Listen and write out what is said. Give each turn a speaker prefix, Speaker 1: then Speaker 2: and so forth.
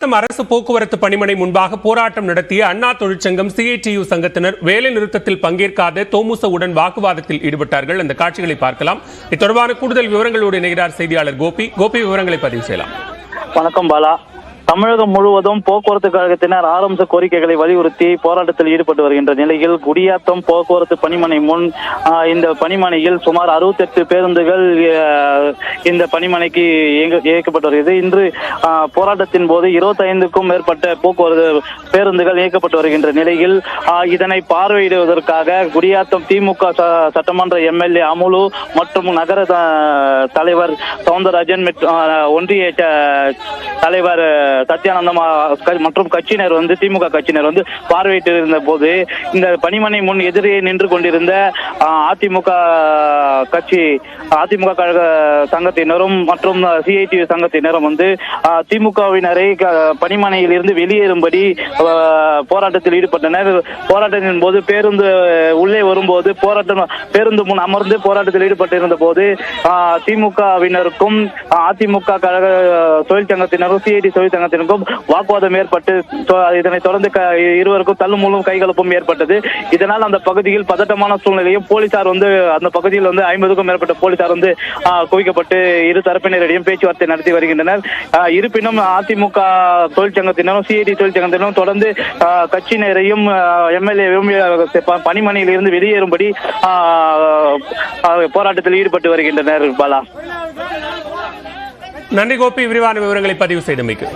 Speaker 1: அரசு போக்குவரத்து பணிமனை முன்பாக போராட்டம் நடத்திய அண்ணா தொழிற்சங்கம் சிஐடியு சங்கத்தினர் வேலை நிறுத்தத்தில் பங்கேற்காத தோமுசவுடன் வாக்குவாதத்தில் ஈடுபட்டார்கள். அந்த காட்சிகளை பார்க்கலாம். இது தொடர்பான கூடுதல் விவரங்களோடு இணைகிறார் செய்தியாளர் கோபி. விவரங்களை பதிவு செய்யலாம்.
Speaker 2: வணக்கம் பாலா. தமிழகம் முழுவதும் போக்குவரத்து கழகத்தினர் ஆரம்ப கோரிக்கைகளை வலியுறுத்தி போராட்டத்தில் ஈடுபட்டு வருகின்ற நிலையில் குடியாத்தம் போக்குவரத்து பணிமனை முன் இந்த பணிமனையில் சுமார் 68 பேருந்துகள் இந்த பணிமனைக்கு இயக்கப்பட்டு வருகிறது. இன்று போராட்டத்தின் போது 25க்கும் மேற்பட்ட போக்குவரத்து பேருந்துகள் இயக்கப்பட்டு வருகின்ற நிலையில் இதனை பார்வையிடுவதற்காக குடியாத்தம் திமுக சட்டமன்ற எம்எல்ஏ அமுலு மற்றும் நகர தலைவர் சவுந்தரராஜன் ஒன்றிய தலைவர் சத்யானந்தம் மற்றும் கட்சியினர் திமுக கட்சியினர் பார்வையிட்டு இருந்த போது இந்த பணிமனை முன் எதிரே நின்று கொண்டிருந்த அதிமுக கழக சங்கத்தினரும் மற்றும் சிஐடியு சங்கத்தினரும் திமுகவினரை பணிமனையில் இருந்து வெளியேறும்படி போராட்டத்தில் ஈடுபட்டனர். போராட்டத்தின் போது பேருந்து உள்ளே வரும்போது பேருந்து முன் அமர்ந்து போராட்டத்தில் ஈடுபட்டிருந்த போது திமுகவினருக்கும் அதிமுக கழக தொழிற்சங்கத்தினரும் சிஐடி தொழிற்சங்கத்தினருக்கும் வாக்குவாதம் ஏற்பட்டு இதனைத் தொடர்ந்து இருவருக்கும் தள்ளுமுள்ளும் கைகலப்பும் ஏற்பட்டது. இதனால் அந்த பகுதியில் பதட்டமான சூழ்நிலையும் போலீசார் அந்த பகுதியில் 50க்கும் மேற்பட்ட போலீசார் குவிக்கப்பட்டு இரு தரப்பினரிடையும் பேச்சுவார்த்தை நடத்தி வருகின்றனர். இருப்பினும் அதிமுக தொழிற்சங்கத்தினரும் சிஐடி தொழிற்சங்கத்தினரும் தொடர்ந்து கட்சியினரையும் எம்எல்ஏவும் பணிமனையில் இருந்து வெளியேறும்படி போராட்டத்தில் ஈடுபட்டு வருகின்றனர். பாலா,
Speaker 1: நன்றி கோபி, விரிவான விவரங்களை பதிவு செய்தமைக்கு.